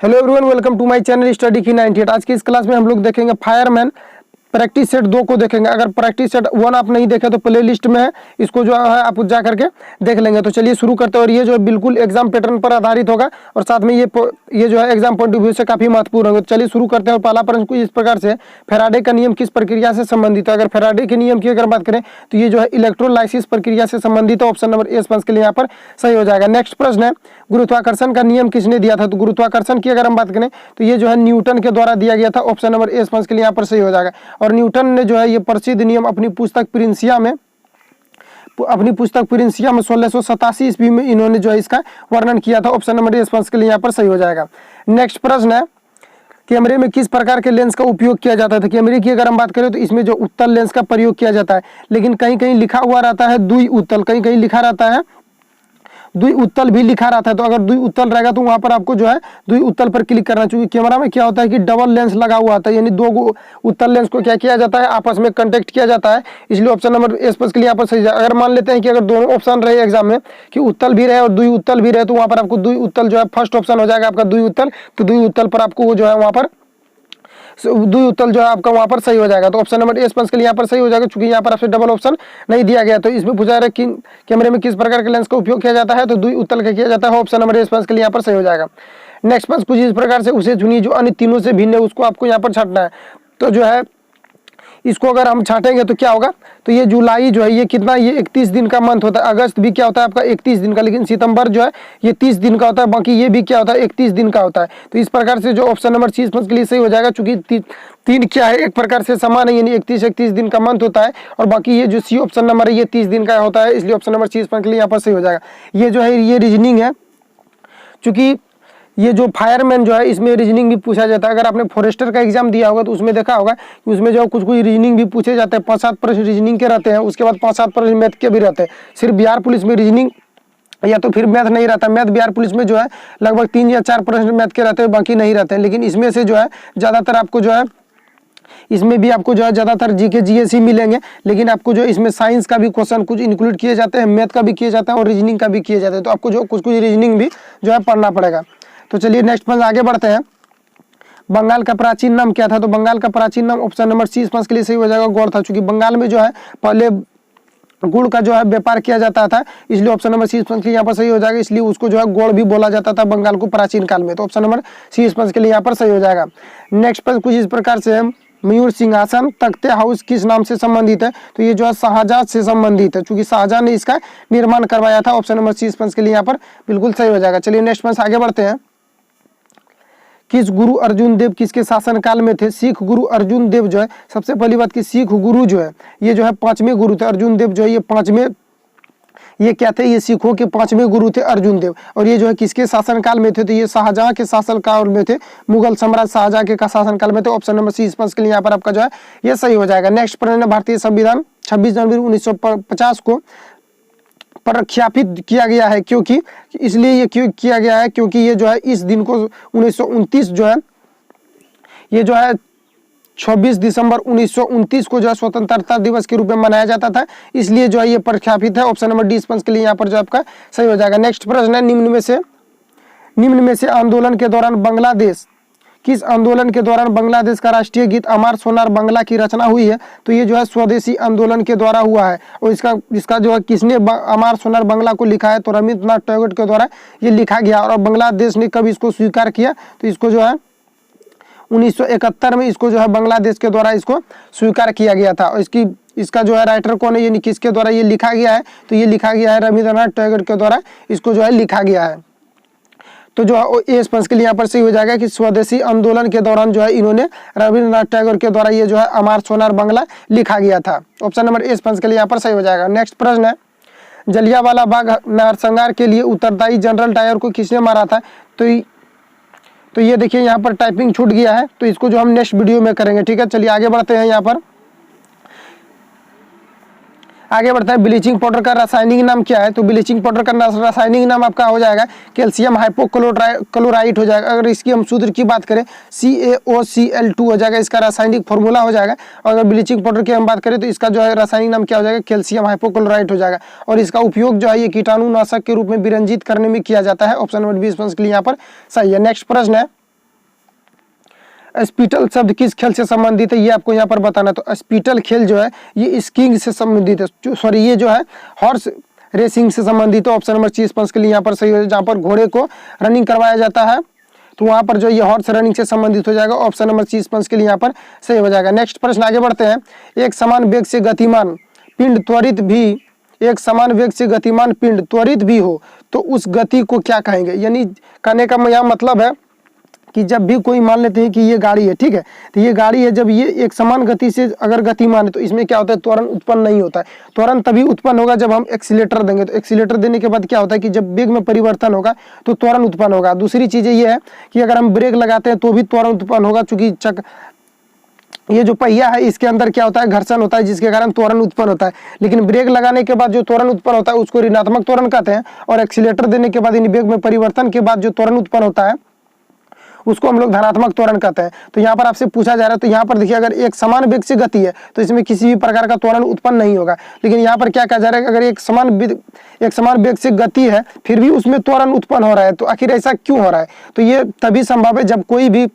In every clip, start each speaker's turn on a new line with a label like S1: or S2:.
S1: Hello everyone, welcome to my channel study की 98। आज की इस क्लास में हम लोग देखेंगे फायरमैन प्रैक्टिस सेट 2 को देखेंगे। अगर प्रैक्टिस सेट 1 आप नहीं देखे तो प्ले लिस्ट में है, इसको जो है आप जा करके देख लेंगे। तो चलिए शुरू करते हैं। और ये जो है बिल्कुल एग्जाम पैटर्न पर आधारित होगा और साथ में ये जो है एग्जाम पॉइंट ऑफ व्यू से काफी महत्वपूर्ण होगा। तो चलिए शुरू करते हैं। और पहला प्रश्न कुछ इस प्रकार से, फैराडे का नियम किस प्रक्रिया से संबंधित है? अगर फैराडे के नियम की अगर बात करें तो ये जो है इलेक्ट्रोलाइसिस प्रक्रिया से संबंधित है। ऑप्शन नंबर ए स्पंज के लिए यहाँ पर सही हो जाएगा। नेक्स्ट प्रश्न है, गुरुत्वाकर्षण का नियम किसने दिया था? तो गुरुत्वाकर्षण की अगर हम बात करें तो ये जो है न्यूटन के द्वारा दिया गया था। ऑप्शन नंबर ए स्पंज के लिए यहाँ पर सही हो जाएगा। और न्यूटन ने जो है ये प्रसिद्ध नियम अपनी पुस्तक प्रिंसिया में 1687 ईस्वी में इन्होंने जो है इसका वर्णन किया था। ऑप्शन नंबर ए स्पंज के लिए यहाँ पर सही हो जाएगा। नेक्स्ट प्रश्न है, कैमरे में किस प्रकार के लेंस का उपयोग किया जाता है? कैमरे की अगर हम बात करें तो इसमें जो उत्तल लेंस का प्रयोग किया जाता है, लेकिन कहीं कहीं लिखा हुआ रहता है द्वि उत्तल, कहीं कहीं लिखा रहता है द्वि उत्तल भी लिखा रहता है। तो अगर द्वि उत्तल रहेगा तो वहां पर आपको जो है द्वि उत्तल पर क्लिक करना चाहिए। कैमरा में क्या होता है कि डबल लेंस लगा हुआ होता है, यानी दो उत्तल लेंस को क्या किया जाता है, आपस में कंटेक्ट किया जाता है। इसलिए ऑप्शन नंबर ए स्पष्ट के लिए यहाँ पर सही है। अगर मान लेते हैं कि अगर दोनों ऑप्शन रहे एग्जाम में कि उत्तल भी रहे और द्वि उत्तल भी रहे, तो वहां पर आपको द्वि उत्तल जो है फर्स्ट ऑप्शन हो जाएगा आपका द्वि उत्तल। तो द्वि उत्तल पर आपको वो जो है वहां पर द्वि उत्तल जो है आपका वहां पर सही हो जाएगा। तो ऑप्शन नंबर ए स्पंज के लिए यहाँ पर सही हो जाएगा, क्योंकि यहाँ पर आपसे डबल ऑप्शन नहीं दिया गया। तो इसमें पूछा रहा है कि कैमरे में किस प्रकार के लेंस का उपयोग किया जाता है, तो द्वि उत्तल का किया जाता है। ऑप्शन नंबर ए स्पंज के लिए यहाँ पर सही हो जाएगा। नेक्स्ट प्रश्न कुछ इस प्रकार से, उसे चुनिए जो अन्य तीनों से भिन्न है, उसको आपको यहाँ पर छांटना है। तो जो है इसको अगर हम छाटेंगे तो क्या होगा, तो ये जुलाई जो है ये कितना, ये 31 दिन का मंथ होता है। अगस्त भी क्या होता है आपका 31 दिन का, लेकिन सितंबर जो है ये 30 दिन का होता है। बाकी ये भी क्या होता है 31 दिन का होता है। तो इस प्रकार से जो ऑप्शन नंबर सी के लिए सही हो जाएगा, चूंकि तीन क्या है एक प्रकार से समान है, यानी 31 दिन का मंथ होता है। और बाकी ये जो सी ऑप्शन नंबर है ये 30 दिन का होता है, इसलिए ऑप्शन नंबर सी के लिए यहाँ पर सही हो जाएगा। ये जो है ये रीजनिंग है, चूंकि ये जो फायरमैन जो है इसमें रीजनिंग भी पूछा जाता है। अगर आपने फॉरेस्टर का एग्जाम दिया होगा तो उसमें देखा होगा कि उसमें जो कुछ रीजनिंग भी पूछे जाते हैं। 5-7 प्रश्न रीजनिंग के रहते हैं, उसके बाद 5-7 प्रश्न मैथ के भी रहते हैं। सिर्फ बिहार पुलिस में रीजनिंग या तो फिर मैथ नहीं रहता। मैथ बिहार पुलिस में जो है लगभग 3 या 4 प्रश्न मैथ के रहते हैं, बाकी नहीं रहते हैं। लेकिन इसमें से जो है ज्यादातर आपको जो है इसमें भी आपको जो है ज्यादातर जीके जीएस ही मिलेंगे, लेकिन आपको जो इसमें साइंस का भी क्वेश्चन कुछ इंक्लूड किए जाते हैं, मैथ का भी किए जाता है और रीजनिंग का भी किए जाते हैं। तो आपको जो कुछ रीजनिंग भी जो है पढ़ना पड़ेगा। तो चलिए नेक्स्ट प्रश्न आगे बढ़ते हैं। बंगाल का प्राचीन नाम क्या था? तो बंगाल का प्राचीन नाम ऑप्शन नंबर सी स्पंज के लिए सही हो जाएगा, गौड़ था। चूंकि बंगाल में जो है पहले गुड़ का जो है व्यापार किया जाता था, इसलिए ऑप्शन नंबर सी स्पंज के लिए यहाँ पर सही हो जाएगा। इसलिए उसको जो है गौड़ भी बोला जाता था बंगाल को प्राचीन काल में। तो ऑप्शन नंबर सी स्पंज के लिए यहाँ पर सही हो जाएगा। नेक्स्ट प्रश्न कुछ इस प्रकार से, मयूर सिंहासन तख्ते हाउस किस नाम से संबंधित है? तो ये जो है शाहजहां से संबंधित है, क्योंकि शाहजहां ने इसका निर्माण करवाया था। ऑप्शन नंबर सी स्पंज के लिए यहाँ पर बिल्कुल सही हो जाएगा। चलिए नेक्स्ट प्रश्न आगे बढ़ते हैं। किस गुरु अर्जुन देव किसके शासन काल में थे? सिख गुरु अर्जुन देव जो है, सबसे पहली बात कि सिख गुरु जो है ये जो है 5वें गुरु थे। अर्जुन देव जो है ये 5वें, ये क्या थे, ये सिखों के 5वें गुरु थे अर्जुन देव। और ये जो है किसके शासन काल में थे? तो ये शाहजहां के शासन काल में थे, मुगल सम्राट शाहजहां के शासन काल में थे। ऑप्शन नंबर सी स्पंज के लिए यहाँ पर आपका जो है ये सही हो जाएगा। नेक्स्ट प्रश्न, भारतीय संविधान 26 जनवरी 1950 को प्रख्यापित किया गया है, क्योंकि इसलिए ये क्यों किया गया है, क्योंकि ये जो है इस दिन को 1929 जो है ये जो है 26 दिसंबर 1929 को जो है स्वतंत्रता दिवस के रूप में मनाया जाता था, इसलिए जो है ये प्रख्यापित है। ऑप्शन नंबर डी स्पंज के लिए यहाँ पर जो आपका सही हो जाएगा। नेक्स्ट प्रश्न है, निम्न में से आंदोलन के दौरान बांग्लादेश, किस आंदोलन के दौरान बांग्लादेश का राष्ट्रीय गीत अमर सोनार बांग्ला की रचना हुई है? तो ये जो है स्वदेशी आंदोलन के द्वारा हुआ है। और इसका जो है किसने अमर सोनार बांग्ला को लिखा है? तो रविंद्रनाथ टैगोर के द्वारा ये लिखा गया। और बांग्लादेश ने कब इसको स्वीकार किया? तो इसको जो है 1971 में इसको जो है बांग्लादेश के द्वारा इसको स्वीकार किया गया था। और इसका जो है राइटर कौन है, यानी किसके द्वारा ये लिखा गया है? तो ये लिखा गया है रविंद्रनाथ टैगोर के द्वारा इसको जो है लिखा गया है। तो जो है ए स्पंज के लिए यहाँ पर सही हो जाएगा कि स्वदेशी आंदोलन के दौरान जो है इन्होंने रविंद्रनाथ टैगोर के द्वारा ये जो है अमर सोनार बांग्ला लिखा गया था। ऑप्शन नंबर ए स्पंज के लिए यहाँ पर सही हो जाएगा। नेक्स्ट प्रश्न है, जलियांवाला बाग नरसंहार के लिए उत्तरदायी जनरल डायर को किसने मारा था? तो ये देखिए यहाँ पर टाइपिंग छूट गया है, तो इसको जो हम नेक्स्ट वीडियो में करेंगे। ठीक है, चलिए आगे बढ़ते हैं। यहाँ पर आगे बढ़ता है, ब्लीचिंग पाउडर का रासायनिक नाम क्या है? तो ब्लीचिंग पाउडर का रासायनिक नाम आपका हो जाएगा कैल्शियम हाइपोक्लोराइट हो जाएगा। अगर इसकी हम सूत्र की बात करें CaOCl2 हो जाएगा, इसका रासायनिक फॉर्मूला हो जाएगा। और अगर ब्लीचिंग पाउडर की हम बात करें तो इसका जो है रासायनिक नाम क्या हो जाएगा? कैल्शियम हाइपोक्लोराइट हो जाएगा। और इसका उपयोग जो है ये कीटाणुनाशक के रूप में विरंजित करने में किया जाता है। ऑप्शन नंबर 20 के लिए यहाँ पर सही है। नेक्स्ट प्रश्न है, स्पीटल शब्द किस खेल से संबंधित है ये आपको यहाँ पर बताना है। तो स्पीटल खेल जो है ये स्कीइंग से संबंधित है, सॉरी ये जो है हॉर्स रेसिंग से संबंधित है। ऑप्शन नंबर सी स्पंज के लिए यहाँ पर सही हो, जहाँ पर घोड़े को रनिंग करवाया जाता है तो वहाँ पर जो ये हॉर्स रनिंग से संबंधित हो जाएगा। ऑप्शन नंबर सी स्पंज के लिए यहाँ पर सही हो जाएगा। नेक्स्ट प्रश्न आगे बढ़ते हैं। एक समान वेग से गतिमान पिंड त्वरित भी, एक समान वेग से गतिमान पिंड त्वरित भी हो तो उस गति को क्या कहेंगे। यानी कहने का यहाँ मतलब है कि जब भी कोई मान लेते हैं कि ये गाड़ी है, ठीक है, तो ये गाड़ी है, जब ये एक समान गति से अगर गतिमान है तो इसमें क्या होता है, त्वरण उत्पन्न नहीं होता है। त्वरण तभी उत्पन्न होगा जब हम एक्सीलेटर देंगे। तो एक्सीलेटर देने के बाद क्या होता है कि जब वेग में परिवर्तन होगा तो त्वरण उत्पन्न होगा। दूसरी चीज़ ये है कि अगर हम ब्रेक लगाते हैं तो भी त्वरण उत्पन्न होगा, चूंकि ये जो पहिया है इसके अंदर क्या होता है, घर्षण होता है, जिसके कारण त्वरण उत्पन्न होता है। लेकिन ब्रेक लगाने के बाद जो त्वरण उत्पन्न होता है उसको ऋणात्मक त्वरण कहते हैं, और एक्सीलेटर देने के बाद इन वेग में परिवर्तन के बाद जो त्वरण उत्पन्न होता है उसको हम लोग धनात्मक त्वरण कहते हैं। तो यहाँ पर आपसे पूछा जा रहा है, तो यहाँ पर देखिए अगर एक समान वेग से गति है तो इसमें किसी भी प्रकार का त्वरण उत्पन्न नहीं होगा। लेकिन यहाँ पर क्या कहा जा रहा है, अगर एक समान वेग से गति है फिर भी उसमें त्वरण उत्पन्न हो रहा है, तो आखिर ऐसा क्यों हो रहा है। तो ये तभी संभव है जब कोई भी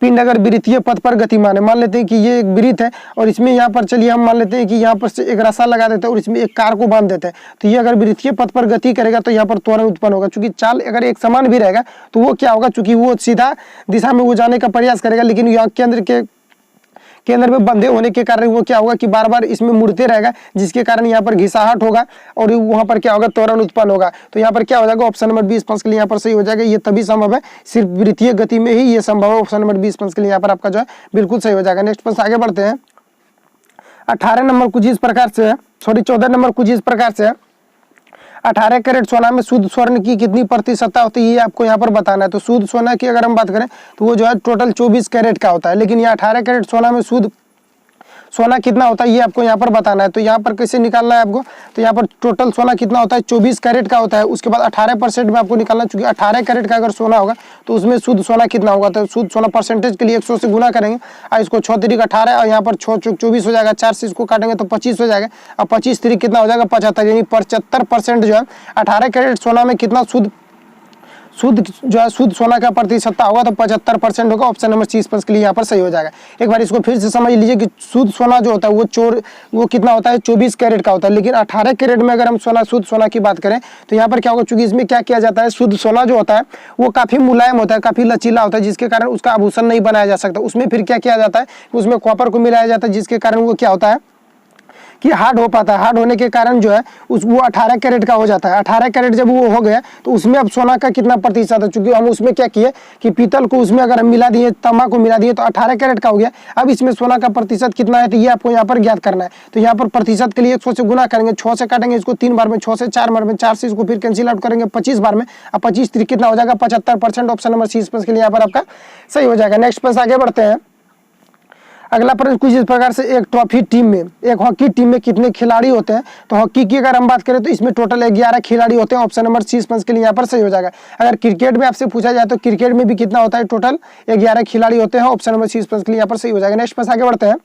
S1: पिंड अगर वृत्तीय पथ पर गतिमान है। मान लेते हैं कि ये एक वृत्त है और इसमें यहाँ पर चलिए हम मान लेते हैं कि यहाँ पर से एक रस्सा लगा देते हैं और इसमें एक कार को बांध देते हैं, तो ये अगर वृत्तीय पथ पर गति करेगा तो यहाँ पर त्वरण उत्पन्न होगा। चूंकि चाल अगर एक समान भी रहेगा तो वो क्या होगा, चूंकि वो सीधा दिशा में वो जाने का प्रयास करेगा, लेकिन यहाँ केंद्र में बंधे होने के कारण वो क्या होगा कि बार बार इसमें मुड़ते रहेगा, जिसके कारण यहाँ पर घिसाहट होगा और वहाँ पर क्या होगा, त्वरण उत्पन्न होगा। तो यहाँ पर क्या हो जाएगा, ऑप्शन नंबर 20 पंच के लिए यहाँ पर सही हो जाएगा। ये तभी संभव है, सिर्फ वृत्तीय गति में ही ये संभव है। ऑप्शन नंबर 20 पंच के लिए यहाँ पर आपका जो है बिल्कुल सही हो जाएगा। नेक्स्ट पंच आगे बढ़ते हैं। 18 नंबर कुछ इस प्रकार से है, सॉरी 14 नंबर कुछ इस प्रकार से है। 18 कैरेट सोना में शुद्ध स्वर्ण की कितनी प्रतिशतता होती है ये आपको यहाँ पर बताना है। तो शुद्ध सोना की अगर हम बात करें तो वो जो है टोटल 24 कैरेट का होता है, लेकिन यहाँ 18 कैरेट सोना में शुद्ध सोना कितना होता है ये आपको यहाँ पर बताना है। तो यहाँ पर कैसे निकालना है आपको, तो यहाँ पर टोटल सोना कितना होता है, 24 कैरेट का होता है। उसके बाद 18% में आपको निकालना, चूंकि 18 कैरेट का अगर सोना होगा तो उसमें शुद्ध सोना कितना होगा। तो शुद्ध सोना परसेंटेज के लिए 100 से गुना करेंगे और इसको 6 तिरिक 18 और यहाँ पर 6 चौक 24 हो जाएगा, 4 से इसको काटेंगे तो 25 हो जाएगा और 25 तिरिक कितना हो जाएगा 75, यानी 75% जो है 18 कैरेट सोना में कितना शुद्ध जो है शुद्ध सोना का प्रतिशतता होगा तो 75% होगा। ऑप्शन नंबर 30 के लिए यहाँ पर सही हो जाएगा। एक बार इसको फिर से समझ लीजिए कि शुद्ध सोना जो होता है वो कितना होता है, 24 कैरेट का होता है, लेकिन 18 कैरेट में अगर हम शुद्ध सोना की बात करें तो यहाँ पर क्या होगा, चूंकि इसमें क्या किया जाता है, शुद्ध सोना जो होता है वो काफी मुलायम होता है, काफी लचीला होता है, जिसके कारण उसका आभूषण नहीं बनाया जा सकता। उसमें फिर क्या किया जाता है, उसमें कॉपर को मिलाया जाता है, जिसके कारण वो क्या होता है कि हार्ड हो पाता है। हार्ड होने के कारण जो है वो 18 कैरेट का हो जाता है। 18 कैरेट जब वो हो गया तो उसमें अब सोना का कितना प्रतिशत है, चूंकि हम उसमें क्या किए कि पीतल को उसमें अगर हम मिला दिए, तांबा को मिला दिए तो 18 कैरेट का हो गया। अब इसमें सोना का प्रतिशत कितना है तो ये आपको यहाँ पर ज्ञात करना है। तो यहाँ पर प्रतिशत के लिए 100 से गुना करेंगे, 6 से काटेंगे इसको 3 बार में, 6 से 4 बार में, 4 से इसको फिर कैंसिल आउट करेंगे 25 बार में, अब 25 तिरिक कितना हो जाएगा 75%। ऑप्शन नंबर 30 के लिए यहाँ पर आपका सही हो जाएगा। नेक्स्ट पर आगे बढ़ते हैं। अगला प्रश्न कुछ इस प्रकार से, एक ट्रॉफी टीम में, एक हॉकी टीम में कितने खिलाड़ी होते हैं। तो हॉकी की अगर हम बात करें तो इसमें टोटल 11 खिलाड़ी होते हैं। ऑप्शन नंबर 30 के लिए यहाँ पर सही हो जाएगा। अगर क्रिकेट में आपसे पूछा जाए तो क्रिकेट में भी कितना होता है, टोटल 11 खिलाड़ी होते हैं। ऑप्शन नंबर 30 के लिए यहाँ पर सही हो जाएगा। नेक्स्ट पर आगे बढ़ते हैं।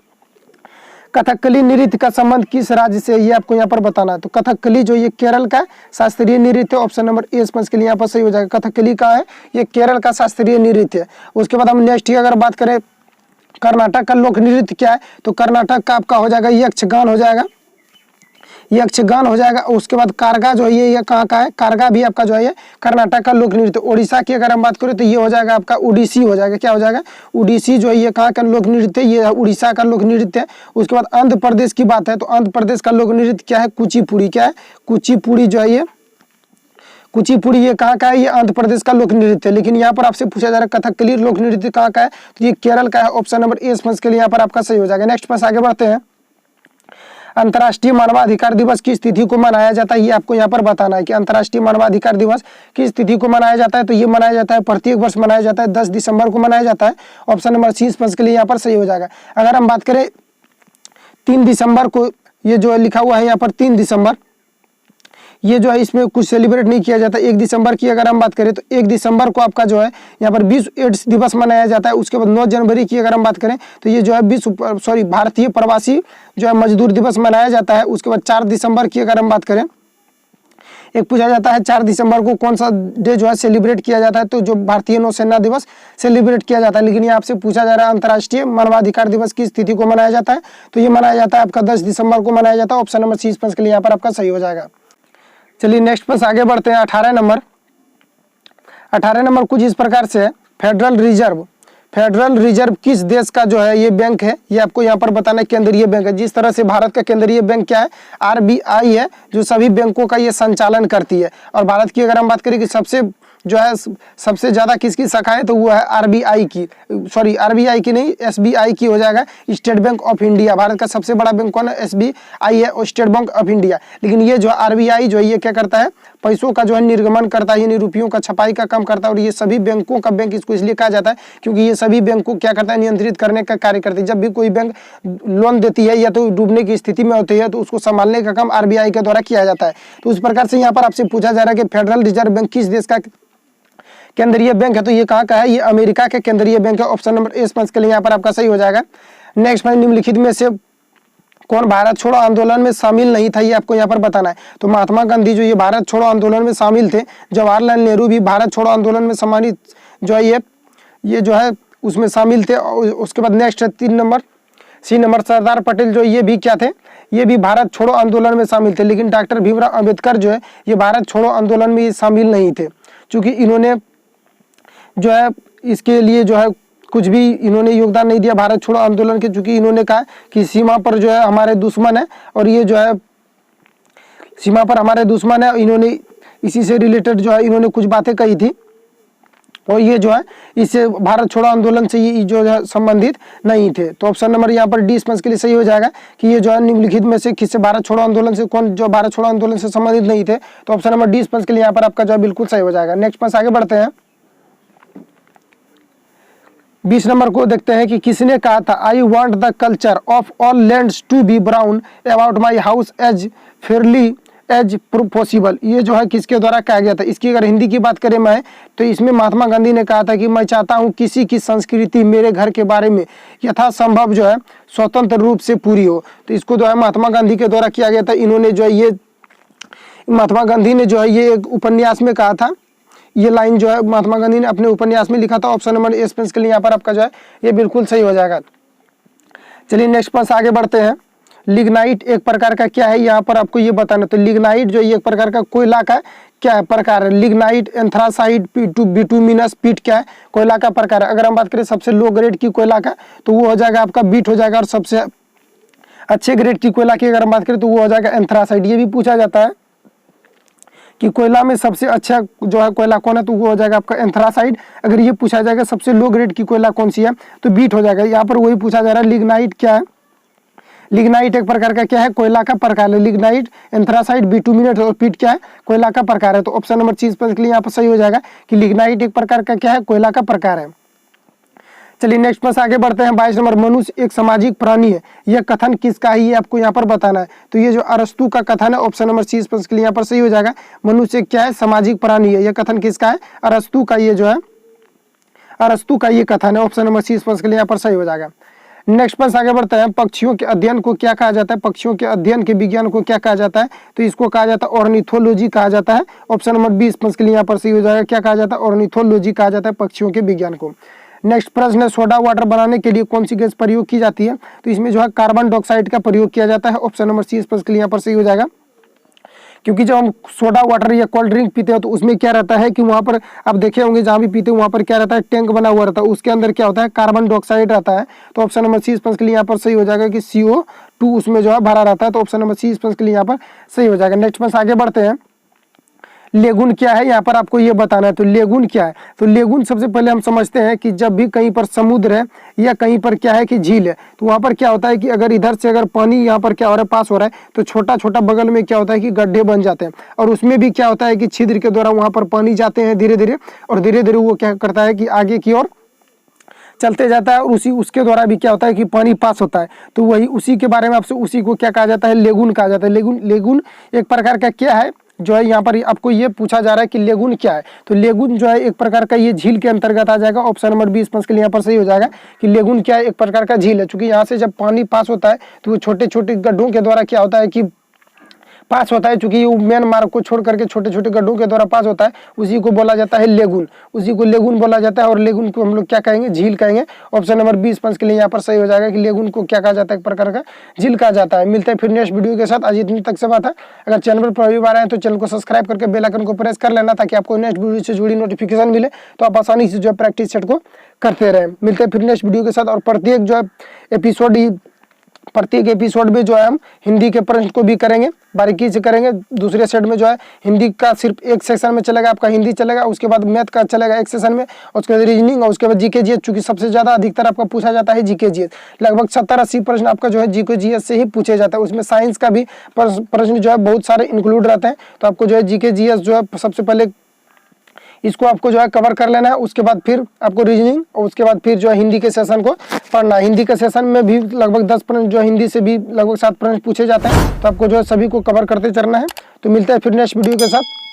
S1: कथकली नृत्य का संबंध किस राज्य से, ये आपको यहाँ पर बताना है। तो कथकली जो ये केरल का शास्त्रीय नृत्य है। ऑप्शन नंबर ए के लिए यहाँ पर सही हो जाएगा। कथकली का है ये केरल का शास्त्रीय नृत्य है। उसके बाद हम नेक्स्ट की अगर बात करें कर्नाटक का लोक नृत्य क्या है, तो कर्नाटक का आपका हो जाएगा यक्षगान हो जाएगा, यक्षगान हो जाएगा। उसके बाद कारगा जो है ये कहाँ का है, कारगा भी आपका जो है ये कर्नाटक का लोक नृत्य। उड़ीसा की अगर हम बात करें तो ये हो जाएगा आपका उड़ीसी हो जाएगा। क्या हो जाएगा, उड़ीसी जो है ये कहाँ का लोक नृत्य, ये उड़ीसा का लोक नृत्य है। उसके बाद आंध्र प्रदेश की बात है तो आंध्र प्रदेश का लोक नृत्य क्या है, कुचिपुड़ी। क्या है, कुचिपुड़ी जो है ये कुचिपुड़ी, ये कहाँ का है, ये आंध्र प्रदेश का लोक नृत्य है। लेकिन यहाँ पर आपसे पूछा जा रहा है कथकली लोक नृत्य कहाँ का है, तो ये केरल का है। ऑप्शन नंबर ए के लिए यहाँ पर आपका सही हो जाएगा। नेक्स्ट पर आगे बढ़ते हैं। अंतर्राष्ट्रीय मानवाधिकार दिवस किस तिथि को मनाया जाता है, ये आपको यहाँ पर बताना है कि अंतर्राष्ट्रीय मानवाधिकार दिवस किस तिथि को मनाया जाता है। तो ये मनाया जाता है, प्रत्येक वर्ष मनाया जाता है, 10 दिसंबर को मनाया जाता है। ऑप्शन नंबर 30 के लिए यहाँ पर सही हो जाएगा। अगर हम बात करें 3 दिसंबर को, ये जो है लिखा हुआ है यहाँ पर 3 दिसंबर, ये जो है इसमें कुछ सेलिब्रेट नहीं किया जाता। 1 दिसंबर की अगर हम बात करें तो 1 दिसंबर को आपका जो है यहाँ पर विश्व एड्स दिवस मनाया जाता है। उसके बाद 9 जनवरी की अगर हम बात करें तो ये जो है भारतीय प्रवासी जो है मजदूर दिवस मनाया जाता है। उसके बाद 4 दिसंबर की अगर हम बात करें, एक पूछा जाता है 4 दिसंबर को कौन सा डे जो है सेलिब्रेट किया जाता है, तो जो भारतीय नौसेना दिवस सेलिब्रेट किया जाता है। लेकिन ये आपसे पूछा जा रहा है अंतर्राष्ट्रीय मानवाधिकार दिवस किस तिथि को मनाया जाता है, तो ये मनाया जाता है आपका 10 दिसंबर को मनाया जाता है। ऑप्शन नंबर सी इस प्रश्न के लिए यहाँ पर आपका सही हो जाएगा। चलिए नेक्स्ट प्रश्न आगे बढ़ते हैं। 18 नंबर कुछ इस प्रकार से है, फेडरल रिजर्व किस देश का जो है ये बैंक है, ये आपको यहाँ पर बताना है केंद्रीय बैंक है। जिस तरह से भारत का केंद्रीय बैंक क्या है, आरबीआई है, जो सभी बैंकों का ये संचालन करती है। और भारत की अगर हम बात करें कि सबसे जो है सबसे ज्यादा किसकी शाखा है, तो वो है आरबीआई की, सॉरी आरबीआई की नहीं, एसबीआई की हो जाएगा, state bank of India. Bharat का सबसे बड़ा बैंक कौन है, एसबीआई है और स्टेट बैंक ऑफ इंडिया। लेकिन ये जो आरबीआई जो है ये क्या करता है, पैसों का जो है निर्गमन करता है, यानी रुपयों का छपाई का काम करता है। और ये सभी बैंकों का बैंक इसको इसलिए कहा जाता है क्योंकि ये सभी बैंक को क्या करता है, नियंत्रित करने का कार्य करती है। जब भी कोई बैंक लोन देती है या तो डूबने की स्थिति में होती है तो उसको संभालने का काम आरबीआई के द्वारा किया जाता है। तो उस प्रकार से यहाँ पर आपसे पूछा जा रहा है कि फेडरल रिजर्व बैंक किस देश का केंद्रीय बैंक है, तो ये कहाँ का है, ये अमेरिका के केंद्रीय बैंक है। ऑप्शन नंबर ए स्पंज के लिए यहाँ पर आपका सही हो जाएगा। नेक्स्ट में निम्नलिखित में से कौन भारत छोड़ो आंदोलन में शामिल नहीं था, ये आपको यहाँ पर बताना है। तो महात्मा गांधी जो ये भारत छोड़ो आंदोलन में शामिल थे, जवाहरलाल नेहरू भी भारत छोड़ो आंदोलन में सम्मानित जो है ये जो है उसमें शामिल थे। उसके बाद नेक्स्ट है 3 number C number, Sardar Patel जो ये भी क्या थे, ये भी भारत छोड़ो आंदोलन में शामिल थे। लेकिन डॉक्टर भीमराव अंबेडकर जो है ये भारत छोड़ो आंदोलन में शामिल नहीं थे, क्योंकि इन्होंने जो है इसके लिए जो है कुछ भी इन्होंने योगदान नहीं दिया भारत छोड़ो आंदोलन के, चूंकि इन्होंने कहा कि सीमा पर जो है हमारे दुश्मन है और ये जो है सीमा पर हमारे दुश्मन है। इन्होंने इसी से रिलेटेड जो है इन्होंने कुछ बातें कही थी और ये जो है इससे भारत छोड़ो आंदोलन से ये जो है संबंधित नहीं थे। तो ऑप्शन नंबर यहाँ पर डी स्पंज के लिए सही हो जाएगा कि ये जो है निम्नलिखित में से किससे भारत छोड़ो आंदोलन से कौन जो भारत छोड़ो आंदोलन से संबंधित नहीं थे। तो ऑप्शन नंबर डी स्पंज के लिए यहाँ पर आपका जो है बिल्कुल सही हो जाएगा। नेक्स्ट पास आगे बढ़ते हैं। 20 नंबर को देखते हैं कि किसने कहा था, I want the culture of all lands to be blown about my house as fairly as possible. ये जो है किसके द्वारा कहा गया था। इसकी अगर हिंदी की बात करें मैं, तो इसमें महात्मा गांधी ने कहा था कि मैं चाहता हूँ किसी की संस्कृति मेरे घर के बारे में यथासंभव जो है स्वतंत्र रूप से पूरी हो। तो इसको जो है महात्मा गांधी के द्वारा किया गया था। इन्होंने जो है ये महात्मा गांधी ने जो है ये एक उपन्यास में कहा था, ये लाइन जो है महात्मा गांधी ने अपने उपन्यास में लिखा था। ऑप्शन नंबर ए स्पेस के लिए यहाँ पर आपका जो है ये बिल्कुल सही हो जाएगा। चलिए नेक्स्ट पास आगे बढ़ते हैं। लिग्नाइट एक प्रकार का क्या है, यहाँ पर आपको ये बताना। तो लिग्नाइट जो ये एक प्रकार का कोयला का क्या है प्रकार है। लिग्नाइट, एंथ्रासाइट, बिटुमिनस पीट क्या है, कोयला का प्रकार है। अगर हम बात करें सबसे लो ग्रेड की कोयला का तो वो हो जाएगा आपका बीट हो जाएगा, और सबसे अच्छे ग्रेड की कोयला की अगर हम बात करें तो वो हो जाएगा एंथ्रासाइट। ये भी पूछा जाता है कि कोयला में सबसे अच्छा जो है कोयला कौन है, तो वो हो जाएगा आपका एंथ्रासाइड। अगर ये पूछा जाएगा सबसे लो ग्रेड की कोयला कौन सी है, तो बीट हो जाएगा। यहाँ पर वही पूछा जा रहा है लिग्नाइट क्या है। लिग्नाइट एक प्रकार का क्या है, कोयला का प्रकार है। लिग्नाइट, एंथ्रासाइड, बिटुमिनेट और पीट क्या है, कोयला का प्रकार है। तो ऑप्शन नंबर चीज पर यहाँ पर सही हो जाएगा कि लिग्नाइट एक प्रकार का क्या है, कोयला का प्रकार है। चलिए नेक्स्ट पर आगे बढ़ते हैं। 22 नंबर, मनुष्य एक सामाजिक प्राणी है, यह कथन किसका है, ये आपको यहाँ पर बताना है। तो ये जो अरस्तु का कथन है, ऑप्शन नंबर सी के लिए यहाँ पर सही हो जाएगा। मनुष्य क्या है, सामाजिक प्राणी है, यह कथन किसका है, अरस्तु का। ये जो है अरस्तु का ये कथन है। ऑप्शन नंबर सी के लिए यहाँ पर सही हो जाएगा। नेक्स्ट पर आगे बढ़ते हैं। पक्षियों के अध्ययन को क्या कहा जाता है, पक्षियों के अध्ययन के विज्ञान को क्या कहा जाता है, तो इसको कहा जाता है ऑर्निथोलॉजी कहा जाता है। ऑप्शन नंबर 20 के लिए यहाँ पर सही हो जाएगा। क्या कहा जाता है, ऑर्निथोलॉजी कहा जाता है पक्षियों के विज्ञान को। नेक्स्ट प्रश्न है, सोडा वाटर बनाने के लिए कौन सी गैस प्रयोग की जाती है, तो इसमें जो है कार्बन डाइऑक्साइड का प्रयोग किया जाता है। ऑप्शन नंबर सी के लिए यहाँ पर सही हो जाएगा। क्योंकि जब हम सोडा वाटर या कोल्ड ड्रिंक पीते हैं तो उसमें क्या रहता है कि वहाँ पर आप देखे होंगे जहाँ भी पीते हैं वहाँ पर क्या रहता है, टैंक बना हुआ रहता है, उसके अंदर क्या होता है, कार्बन डाइऑक्साइड रहता है। तो ऑप्शन नंबर सी के लिए यहाँ पर सही हो जाएगा कि CO2 उसमें जो है भरा रहता है। तो ऑप्शन नंबर सी के लिए यहाँ पर सही हो जाएगा। नेक्स्ट पर आगे बढ़ते हैं। लेगुन क्या है, यहाँ पर आपको ये बताना है। तो लेगुन क्या है, तो लेगुन सबसे पहले हम समझते हैं कि जब भी कहीं पर समुद्र है या कहीं पर क्या है कि झील है, तो वहाँ पर क्या होता है कि अगर इधर से अगर पानी यहाँ पर क्या हो रहा है, पास हो रहा है, तो छोटा छोटा बगल में क्या होता है कि गड्ढे बन जाते हैं, और उसमें भी क्या होता है कि छिद्र के द्वारा वहाँ पर पानी जाते हैं धीरे धीरे, और धीरे धीरे वो क्या करता है कि आगे की ओर चलते जाता है, और उसके द्वारा भी क्या होता है कि पानी पास होता है। तो वही उसी के बारे में आपसे उसी को क्या कहा जाता है, लेगुन कहा जाता है। लेगुन एक प्रकार का क्या है जो है, यहाँ पर आपको ये पूछा जा रहा है कि लेगुन क्या है। तो लेगुन जो है एक प्रकार का ये झील के अंतर्गत आ जाएगा। ऑप्शन नंबर 20 के लिए यहाँ पर सही हो जाएगा कि लेगुन क्या है, एक प्रकार का झील है। चूंकि यहाँ से जब पानी पास होता है तो वो छोटे छोटे गड्ढों के द्वारा क्या होता है कि पास होता है, चूंकि मेन मार्ग को छोड़ करके छोटे छोटे गड्ढों के द्वारा पास होता है, उसी को बोला जाता है लेगुन, उसी को लेगुन बोला जाता है। और लेगुन को हम लोग क्या कहेंगे, झील कहेंगे। ऑप्शन नंबर 20 पंच के लिए यहाँ पर सही हो जाएगा कि लेगुन को क्या कहा जाता है, एक प्रकार का झील कहा जाता है। मिलते हैं फिर नेक्स्ट वीडियो के साथ। आज इतनी तक से बात है। अगर चैनल पर पहली बार आए तो चैनल को सब्सक्राइब करके बेल आइकन को प्रेस कर लेना, ताकि आपको नेक्स्ट वीडियो से जुड़ी नोटिफिकेशन मिले, तो आप आसानी से जो है प्रैक्टिस सेट को करते रहें। मिलते हैं फिर नेक्स्ट वीडियो के साथ। और प्रत्येक जो है प्रत्येक एपिसोड में जो है हम हिंदी के प्रश्न को भी करेंगे, बारीकी से करेंगे। दूसरे सेट में जो है हिंदी का सिर्फ एक सेक्शन में चलेगा, आपका हिंदी चलेगा, उसके बाद मैथ का चलेगा एक सेशन में, और उसके बाद रीजनिंग, और उसके बाद जीके जीएस। चूंकि सबसे ज्यादा अधिकतर आपका पूछा जाता है जीके जीएस, लगभग 70-80 प्रश्न आपका जो है जीके जीएस से ही पूछे जाता है। उसमें साइंस का भी प्रश्न जो है बहुत सारे इंक्लूड रहते हैं। तो आपको जो है जीके जीएस जो है सबसे पहले इसको आपको जो है कवर कर लेना है। उसके बाद फिर आपको रीजनिंग, और उसके बाद फिर जो है हिंदी के सेशन को पढ़ना है। हिंदी के सेशन में भी लगभग 10 प्रश्न जो हिंदी से भी लगभग 7 प्रश्न पूछे जाते हैं। तो आपको जो है सभी को कवर करते चलना है। तो मिलता है फिर नेक्स्ट वीडियो के साथ।